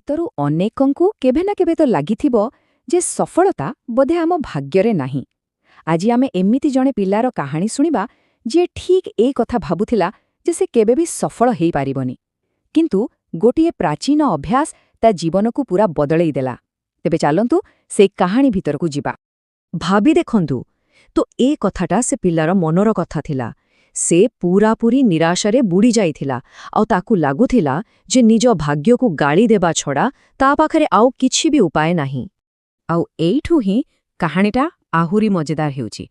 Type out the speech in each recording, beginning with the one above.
ଭିତରୁ ଅନେକଙ୍କୁ କେବେ ନା କେବେ ତ ଲାଗିଥିବ ଯେ ସଫଳତା ବୋଧେ ଆମ ଭାଗ୍ୟରେ ନାହିଁ। ଆଜି ଆମେ ଏମିତି ଜଣେ ପିଲାର କାହାଣୀ ଶୁଣିବା ଯିଏ ଠିକ୍ ଏ କଥା ଭାବୁଥିଲା ଯେ ସେ କେବେ ବି ସଫଳ ହେଇପାରିବନି, କିନ୍ତୁ ଗୋଟିଏ ପ୍ରାଚୀନ ଅଭ୍ୟାସ ତା ଜୀବନକୁ ପୁରା ବଦଳେଇ ଦେଲା। ତେବେ ଚାଲନ୍ତୁ ସେ କାହାଣୀ ଭିତରକୁ ଯିବା। ଭାବି ଦେଖନ୍ତୁ ତ ଏ କଥାଟା ସେ ପିଲାର ମନର କଥା ଥିଲା। ସେ ପୂରାପୂରି ନିରାଶାରେ ବୁଡ଼ି ଯାଇଥିଲା ଆଉ ତାକୁ ଲାଗୁଥିଲା ଯେ ନିଜ ଭାଗ୍ୟକୁ ଗାଳି ଦେବା ଛଡ଼ା ତା ପାଖରେ ଆଉ କିଛି ବି ଉପାୟ ନାହିଁ। ଆଉ ଏଇଠୁ ହିଁ କାହାଣୀଟା ଆହୁରି ମଜେଦାର ହେଉଛି,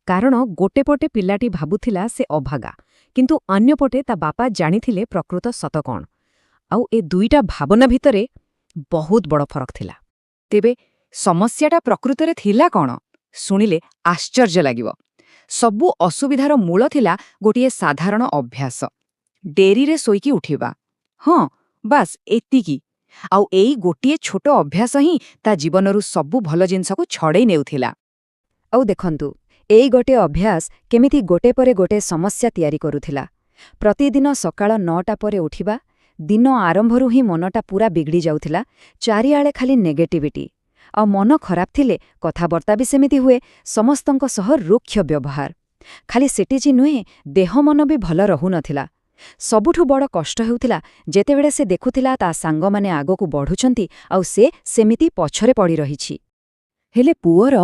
କାରଣ ଗୋଟେ ପଟେ ପିଲାଟି ଭାବୁଥିଲା ସେ ଅଭାଗା, କିନ୍ତୁ ଅନ୍ୟପଟେ ତା ବାପା ଜାଣିଥିଲେ ପ୍ରକୃତ ସତ କ'ଣ। ଆଉ ଏ ଦୁଇଟା ଭାବନା ଭିତରେ ବହୁତ ବଡ଼ ଫରକ ଥିଲା। ତେବେ ସମସ୍ୟାଟା ପ୍ରକୃତରେ ଥିଲା କ'ଣ? ଶୁଣିଲେ ଆଶ୍ଚର୍ଯ୍ୟ ଲାଗିବ। ସବୁ ଅସୁବିଧାର ମୂଳ ଥିଲା ଗୋଟିଏ ସାଧାରଣ ଅଭ୍ୟାସ, ଡେରିରେ ଶୋଇକି ଉଠିବା। ହଁ, ବାସ୍ ଏତିକି। ଆଉ ଏଇ ଗୋଟିଏ ଛୋଟ ଅଭ୍ୟାସ ହିଁ ତା ଜୀବନରୁ ସବୁ ଭଲ ଜିନିଷକୁ ଛଡ଼େଇ ନେଉଥିଲା। ଆଉ ଦେଖନ୍ତୁ, ଏଇ ଗୋଟିଏ ଅଭ୍ୟାସ କେମିତି ଗୋଟେ ପରେ ଗୋଟେ ସମସ୍ୟା ତିଆରି କରୁଥିଲା। ପ୍ରତିଦିନ ସକାଳ 9ଟା ପରେ ଉଠିବା, ଦିନ ଆରମ୍ଭରୁ ହିଁ ମନଟା ପୁରା ବିଗିଡ଼ି ଯାଉଥିଲା। ଚାରିଆଡ଼େ ଖାଲି ନେଗେଟିଭିଟି। ଆଉ ମନ ଖରାପ ଥିଲେ କଥାବାର୍ତ୍ତା ବି ସେମିତି ହୁଏ, ସମସ୍ତଙ୍କ ସହ ରୁକ୍ଷ ବ୍ୟବହାର। ଖାଲି ସେତିକି ନୁହେଁ, ଦେହ ମନ ବି ଭଲ ରହୁନଥିଲା। ସବୁଠୁ ବଡ଼ କଷ୍ଟ ହେଉଥିଲା ଯେତେବେଳେ ସେ ଦେଖୁଥିଲା ତା ସାଙ୍ଗମାନେ ଆଗକୁ ବଢ଼ୁଛନ୍ତି ଆଉ ସେ ସେମିତି ପଛରେ ପଡ଼ି ରହିଛି। ହେଲେ ପୁଅର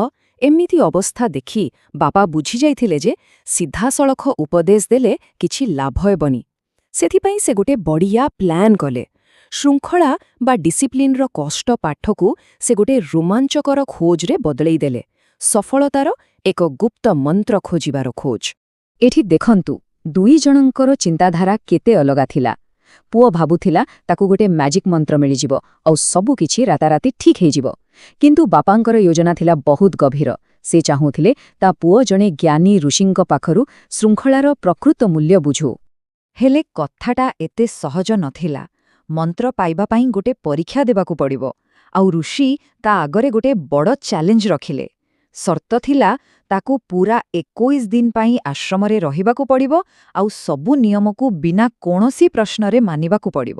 ଏମିତି ଅବସ୍ଥା ଦେଖି ବାପା ବୁଝିଯାଇଥିଲେ ଯେ ସିଧାସଳଖ ଉପଦେଶ ଦେଲେ କିଛି ଲାଭ ହେବନି। ସେଥିପାଇଁ ସେ ଗୋଟେ ବଢ଼ିଆ ପ୍ଲାନ୍ କଲେ। ଶୃଙ୍ଖଳା ବା ଡିସିପ୍ଲିନର କଷ୍ଟ ପାଠକୁ ସେ ଗୋଟେ ରୋମାଞ୍ଚକର ଖୋଜରେ ବଦଳେଇ ଦେଲେ। ସଫଳତାର ଏକ ଗୁପ୍ତ ମନ୍ତ୍ର ଖୋଜିବାର ଖୋଜ। ଏଠି ଦେଖନ୍ତୁ, ଦୁଇ ଜଣଙ୍କର ଚିନ୍ତାଧାରା କେତେ ଅଲଗା ଥିଲା। ପୁଅ ଭାବୁଥିଲା ତାକୁ ଗୋଟେ ମ୍ୟାଜିକ୍ ମନ୍ତ୍ର ମିଳିଯିବ ଆଉ ସବୁକିଛି ରାତାରାତି ଠିକ୍ ହେଇଯିବ। କିନ୍ତୁ ବାପାଙ୍କର ଯୋଜନା ଥିଲା ବହୁତ ଗଭୀର। ସେ ଚାହୁଁଥିଲେ ତା ପୁଅ ଜଣେ ଜ୍ଞାନୀ ଋଷିଙ୍କ ପାଖରୁ ଶୃଙ୍ଖଳାର ପ୍ରକୃତ ମୂଲ୍ୟ ବୁଝୁ। ହେଲେ କଥାଟା ଏତେ ସହଜ ନଥିଲା। ମନ୍ତ୍ର ପାଇବା ପାଇଁ ଗୋଟେ ପରୀକ୍ଷା ଦେବାକୁ ପଡ଼ିବ। ଆଉ ଋଷି ତା ଆଗରେ ଗୋଟେ ବଡ଼ ଚ୍ୟାଲେଞ୍ଜ ରଖିଲେ। ସର୍ତ୍ତ ଥିଲା ତାକୁ ପୁରା 21 ଦିନ ପାଇଁ ଆଶ୍ରମରେ ରହିବାକୁ ପଡ଼ିବ ଆଉ ସବୁ ନିୟମକୁ ବିନା କୌଣସି ପ୍ରଶ୍ନରେ ମାନିବାକୁ ପଡ଼ିବ।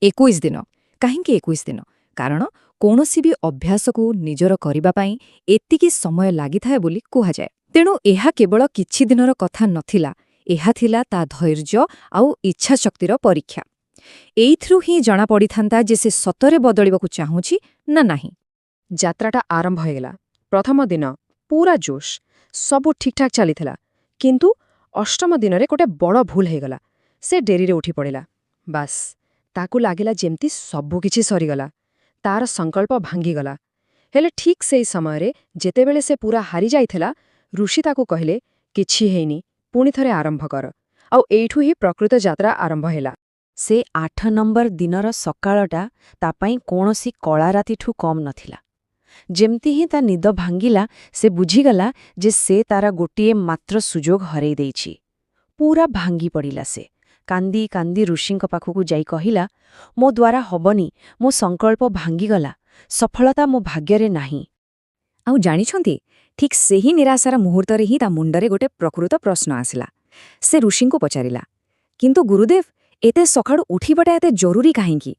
21 ଦିନ। କାହିଁକି 21 ଦିନ? କାରଣ କୌଣସି ବି ଅଭ୍ୟାସକୁ ନିଜର କରିବା ପାଇଁ ଏତିକି ସମୟ ଲାଗିଥାଏ ବୋଲି କୁହାଯାଏ। ତେଣୁ ଏହା କେବଳ କିଛି ଦିନର କଥା ନଥିଲା, ଏହା ଥିଲା ତା ଧୈର୍ଯ୍ୟ ଆଉ ଇଚ୍ଛାଶକ୍ତିର ପରୀକ୍ଷା। ଏଇଥିରୁ ହିଁ ଜଣାପଡ଼ିଥାନ୍ତା ଯେ ସେ ସତରେ ବଦଳିବାକୁ ଚାହୁଁଛି ନା ନାହିଁ। ଯାତ୍ରାଟା ଆରମ୍ଭ ହୋଇଗଲା। ପ୍ରଥମ ଦିନ ପୁରା ଜୋଶ, ସବୁ ଠିକ୍ଠାକ୍ ଚାଲିଥିଲା। କିନ୍ତୁ ଅଷ୍ଟମ ଦିନରେ ଗୋଟେ ବଡ଼ ଭୁଲ ହେଇଗଲା। ସେ ଡେରିରେ ଉଠି ପଡ଼ିଲା। ବାସ୍, ତାକୁ ଲାଗିଲା ଯେମିତି ସବୁକିଛି ସରିଗଲା। ତାର ସଂକଳ୍ପ ଭାଙ୍ଗିଗଲା। ହେଲେ ଠିକ୍ ସେଇ ସମୟରେ ଯେତେବେଳେ ସେ ପୁରା ହାରିଯାଇଥିଲା, ଋଷି ତାକୁ କହିଲେ, କିଛି ହେଇନି, ପୁଣି ଥରେ ଆରମ୍ଭ କର। ଆଉ ଏଇଠୁ ହିଁ ପ୍ରକୃତ ଯାତ୍ରା ଆରମ୍ଭ ହେଲା। ସେ 8 ନମ୍ବର ଦିନର ସକାଳଟା ତା ପାଇଁ କୌଣସି କଳାରାତିଠୁ କମ୍ ନଥିଲା। ଯେମିତି ହିଁ ତା ନିଦ ଭାଙ୍ଗିଲା, ସେ ବୁଝିଗଲା ଯେ ସେ ତାର ଗୋଟିଏ ମାତ୍ର ସୁଯୋଗ ହରେଇ ଦେଇଛି। ପୁରା ଭାଙ୍ଗି ପଡ଼ିଲା ସେ। କାନ୍ଦି କାନ୍ଦି ଋଷିଙ୍କ ପାଖକୁ ଯାଇ କହିଲା, ମୋ ଦ୍ୱାରା ହବନି, ମୋ ସଂକଳ୍ପ ଭାଙ୍ଗିଗଲା, ସଫଳତା ମୋ ଭାଗ୍ୟରେ ନାହିଁ। ଆଉ ଜାଣିଛନ୍ତି, ଠିକ୍ ସେହି ନିରାଶାର ମୁହୂର୍ତ୍ତରେ ହିଁ ତା ମୁଣ୍ଡରେ ଗୋଟେ ପ୍ରକୃତ ପ୍ରଶ୍ନ ଆସିଲା। ସେ ଋଷିଙ୍କୁ ପଚାରିଲା, କିନ୍ତୁ ଗୁରୁଦେବ, ଏତେ ସକାଳୁ ଉଠିବାଟା ଏତେ ଜରୁରୀ କାହିଁକି?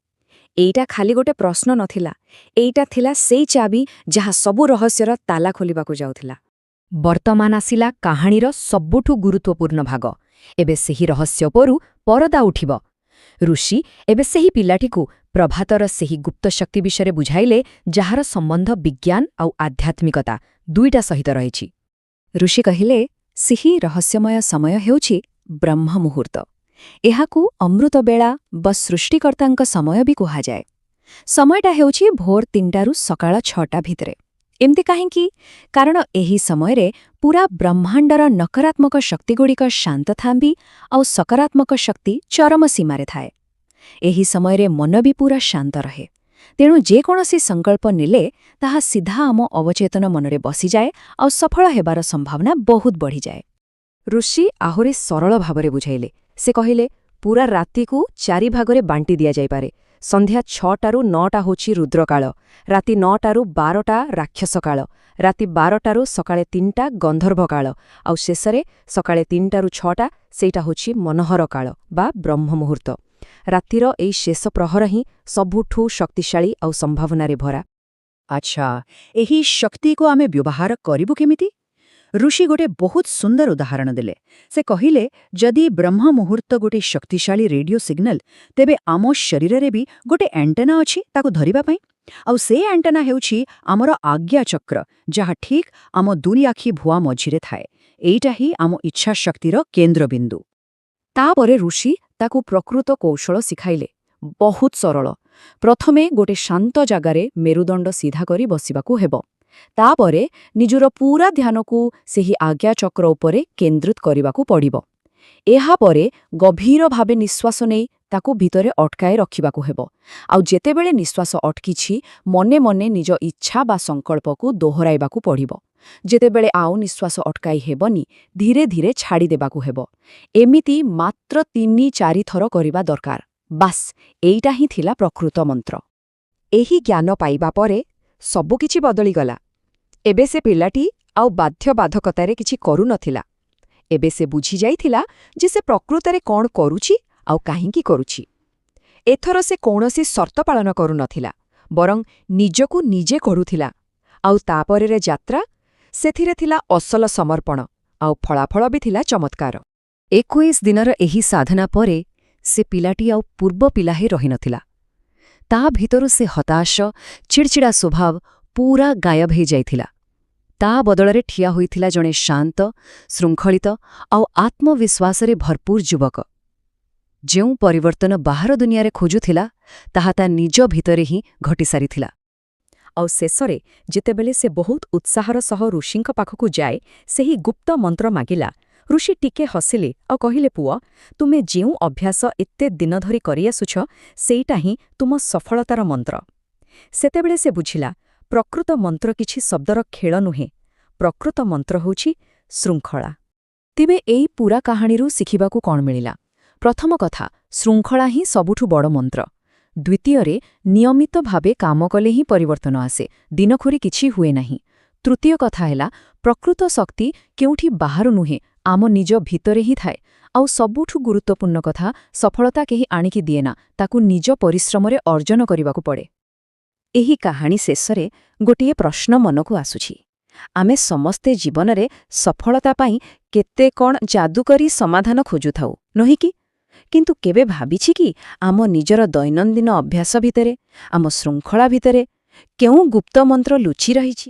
ଏଇଟା ଖାଲି ଗୋଟେ ପ୍ରଶ୍ନ ନଥିଲା, ଏଇଟା ଥିଲା ସେଇ ଚାବି ଯାହା ସବୁ ରହସ୍ୟର ତାଲା ଖୋଲିବାକୁ ଯାଉଥିଲା। ବର୍ତ୍ତମାନ ଆସିଲା କାହାଣୀର ସବୁଠୁ ଗୁରୁତ୍ୱପୂର୍ଣ୍ଣ ଭାଗ। ଏବେ ସେହି ରହସ୍ୟ ଉପରୁ ପରଦା ଉଠିବ। ଋଷି ଏବେ ସେହି ପିଲାଟିକୁ ପ୍ରଭାତର ସେହି ଗୁପ୍ତ ଶକ୍ତି ବିଷୟରେ ବୁଝାଇଲେ, ଯାହାର ସମ୍ବନ୍ଧ ବିଜ୍ଞାନ ଆଉ ଆଧ୍ୟାତ୍ମିକତା ଦୁଇଟା ସହିତ ରହିଛି। ଋଷି କହିଲେ, ସେହି ରହସ୍ୟମୟ ସମୟ ହେଉଛି ବ୍ରହ୍ମ ମୁହୂର୍ତ୍ତ। ଏହାକୁ ଅମୃତବେଳା ବା ସୃଷ୍ଟିକର୍ତ୍ତାଙ୍କ ସମୟ ବି କୁହାଯାଏ। ସମୟଟା ହେଉଛି ଭୋର 3ଟାରୁ ସକାଳ 6ଟା ଭିତରେ। ଏମିତି କାହିଁକି? କାରଣ ଏହି ସମୟରେ ପୁରା ବ୍ରହ୍ମାଣ୍ଡର ନକାରାତ୍ମକ ଶକ୍ତିଗୁଡ଼ିକ ଶାନ୍ତ ଥାଆନ୍ତି ଆଉ ସକାରାତ୍ମକ ଶକ୍ତି ଚରମ ସୀମାରେ ଥାଏ। ଏହି ସମୟରେ ମନ ବି ପୁରା ଶାନ୍ତ ରହେ। ତେଣୁ ଯେକୌଣସି ସଂକଳ୍ପ ନେଲେ ତାହା ସିଧା ଆମ ଅବଚେତନ ମନରେ ବସିଯାଏ ଆଉ ସଫଳ ହେବାର ସମ୍ଭାବନା ବହୁତ ବଢ଼ିଯାଏ। ଋଷି ଆହୁରି ସରଳ ଭାବରେ ବୁଝାଇଲେ। ସେ କହିଲେ, ପୁରା ରାତିକୁ 4 ଭାଗରେ ବାଣ୍ଟି ଦିଆଯାଇପାରେ। ସନ୍ଧ୍ୟା 6ଟାରୁ 9ଟା ହେଉଛି ରୁଦ୍ରକାଳ, ରାତି 9ଟାରୁ 12ଟା ରାକ୍ଷସ କାଳ, ରାତି 12ଟାରୁ ସକାଳେ 3ଟା ଗନ୍ଧର୍ବ କାଳ, ଆଉ ଶେଷରେ ସକାଳେ 3ଟାରୁ 6ଟା ସେଇଟା ହେଉଛି ମନୋହର କାଳ ବା ବ୍ରହ୍ମ ମୁହୂର୍ତ୍ତ। ରାତିର ଏଇ ଶେଷ ପ୍ରହର ହିଁ ସବୁଠୁ ଶକ୍ତିଶାଳୀ ଆଉ ସମ୍ଭାବନାରେ ଭରା। ଆଚ୍ଛା, ଏହି ଶକ୍ତିକୁ ଆମେ ବ୍ୟବହାର କରିବୁ କେମିତି? ଋଷି ଗୋଟେ ବହୁତ ସୁନ୍ଦର ଉଦାହରଣ ଦେଲେ। ସେ କହିଲେ, ଯଦି ବ୍ରହ୍ମ ମୁହୂର୍ତ୍ତ ଗୋଟେ ଶକ୍ତିଶାଳୀ ରେଡିଓ ସିଗ୍ନାଲ, ତେବେ ଆମ ଶରୀରରେ ବି ଗୋଟେ ଆଣ୍ଟେନା ଅଛି ତାକୁ ଧରିବା ପାଇଁ। ଆଉ ସେ ଆଣ୍ଟେନା ହେଉଛି ଆମର ଆଜ୍ଞାଚକ୍ର, ଯାହା ଠିକ୍ ଆମ ଦୁଇ ଆଖି ଭୁଆ ମଝିରେ ଥାଏ। ଏଇଟା ହିଁ ଆମ ଇଚ୍ଛାଶକ୍ତିର କେନ୍ଦ୍ରବିନ୍ଦୁ। ତାପରେ ଋଷି ତାକୁ ପ୍ରକୃତ କୌଶଳ ଶିଖାଇଲେ। ବହୁତ ସରଳ। ପ୍ରଥମେ ଗୋଟେ ଶାନ୍ତ ଜାଗାରେ ମେରୁଦଣ୍ଡ ସିଧା କରି ବସିବାକୁ ହେବ। ତାପରେ ନିଜର ପୂରା ଧ୍ୟାନକୁ ସେହି ଆଜ୍ଞାଚକ୍ର ଉପରେ କେନ୍ଦ୍ରିତ କରିବାକୁ ପଡ଼ିବ। ଏହାପରେ ଗଭୀର ଭାବେ ନିଶ୍ୱାସ ନେଇ ତାକୁ ଭିତରେ ଅଟକାଇ ରଖିବାକୁ ହେବ। ଆଉ ଯେତେବେଳେ ନିଶ୍ୱାସ ଅଟକିଛି, ମନେ ମନେ ନିଜ ଇଚ୍ଛା ବା ସଂକଳ୍ପକୁ ଦୋହରାଇବାକୁ ପଡ଼ିବ। ଯେତେବେଳେ ଆଉ ନିଶ୍ୱାସ ଅଟକାଇ ହେବନି, ଧୀରେ ଧୀରେ ଛାଡ଼ିଦେବାକୁ ହେବ। ଏମିତି ମାତ୍ର 3-4 ଥର କରିବା ଦରକାର। ବାସ୍, ଏଇଟା ହିଁ ଥିଲା ପ୍ରକୃତ ମନ୍ତ୍ର। ଏହି ଜ୍ଞାନ ପାଇବା ପରେ ସବୁକିଛି ବଦଳିଗଲା। ଏବେ ସେ ପିଲାଟି ଆଉ ବାଧ୍ୟବାଧକତାରେ କିଛି କରୁନଥିଲା। ଏବେ ସେ ବୁଝିଯାଇଥିଲା ଯେ ସେ ପ୍ରକୃତରେ କ'ଣ କରୁଛି ଆଉ କାହିଁକି କରୁଛି। ଏଥର ସେ କୌଣସି ସର୍ତ୍ତ ପାଳନ କରୁନଥିଲା, ବରଂ ନିଜକୁ ନିଜେ କରୁଥିଲା। ଆଉ ତାପରେର ଯାତ୍ରା, ସେଥିରେ ଥିଲା ଅସଲ ସମର୍ପଣ, ଆଉ ଫଳାଫଳ ବି ଥିଲା ଚମତ୍କାର। 21 ଦିନର ଏହି ସାଧନା ପରେ ସେ ପିଲାଟି ଆଉ ପୂର୍ବ ପିଲା ହିଁ ରହିନଥିଲା। ତା ଭିତରୁ ସେ ହତାଶ, ଚିଡ଼ଚିଡ଼ା ସ୍ୱଭାବ ପୂରା ଗାୟବ ହୋଇଯାଇଥିଲା। ତା ବଦଳରେ ଠିଆ ହୋଇଥିଲା ଜଣେ ଶାନ୍ତ, ଶୃଙ୍ଖଳିତ ଆଉ ଆତ୍ମବିଶ୍ୱାସରେ ଭରପୂର ଯୁବକ। ଯେଉଁ ପରିବର୍ତ୍ତନ ବାହାର ଦୁନିଆରେ ଖୋଜୁଥିଲା, ତାହା ତା ନିଜ ଭିତରେ ହିଁ ଘଟିସାରିଥିଲା। ଆଉ ଶେଷରେ ଯେତେବେଳେ ସେ ବହୁତ ଉତ୍ସାହର ସହ ଋଷିଙ୍କ ପାଖକୁ ଯାଏ, ସେହି ଗୁପ୍ତ ମନ୍ତ୍ର ମାଗିଲା, ଋଷି ଟିକେ ହସିଲେ ଆଉ କହିଲେ, ପୁଅ, ତୁମେ ଯେଉଁ ଅଭ୍ୟାସ ଏତେ ଦିନ ଧରି କରିଆସୁଛ, ସେଇଟା ହିଁ ତୁମ ସଫଳତାର ମନ୍ତ୍ର। ସେତେବେଳେ ସେ ବୁଝିଲା, ପ୍ରକୃତ ମନ୍ତ୍ର କିଛି ଶବ୍ଦର ଖେଳ ନୁହେଁ। ପ୍ରକୃତ ମନ୍ତ୍ର ହେଉଛି ଶୃଙ୍ଖଳା। ତେବେ ଏଇ ପୂରା କାହାଣୀରୁ ଶିଖିବାକୁ କ'ଣ ମିଳିଲା? ପ୍ରଥମ କଥା, ଶୃଙ୍ଖଳା ହିଁ ସବୁଠୁ ବଡ଼ ମନ୍ତ୍ର। ଦ୍ୱିତୀୟରେ, ନିୟମିତ ଭାବେ କାମ କଲେ ହିଁ ପରିବର୍ତ୍ତନ ଆସେ, ଦିନଖୁରି କିଛି ହୁଏ ନାହିଁ। ତୃତୀୟ କଥା ହେଲା, ପ୍ରକୃତ ଶକ୍ତି କେଉଁଠି ବାହାରୁ ନୁହେଁ, ଆମ ନିଜ ଭିତରେ ହିଁ ଥାଏ। ଆଉ ସବୁଠୁ ଗୁରୁତ୍ୱପୂର୍ଣ୍ଣ କଥା, ସଫଳତା କେହି ଆଣିକି ଦିଏନା, ତାକୁ ନିଜ ପରିଶ୍ରମରେ ଅର୍ଜନ କରିବାକୁ ପଡ଼େ। ଏହି କାହାଣୀ ଶେଷରେ ଗୋଟିଏ ପ୍ରଶ୍ନ ମନକୁ ଆସୁଛି। ଆମେ ସମସ୍ତେ ଜୀବନରେ ସଫଳତା ପାଇଁ କେତେ କ'ଣ ଯାଦୁକରୀ ସମାଧାନ ଖୋଜୁଥାଉ, ନୁହେଁ କି? କିନ୍ତୁ କେବେ ଭାବିଛି କି ଆମ ନିଜର ଦୈନନ୍ଦିନ ଅଭ୍ୟାସ ଭିତରେ, ଆମ ଶୃଙ୍ଖଳା ଭିତରେ କେଉଁ ଗୁପ୍ତ ମନ୍ତ୍ର ଲୁଚି ରହିଛି?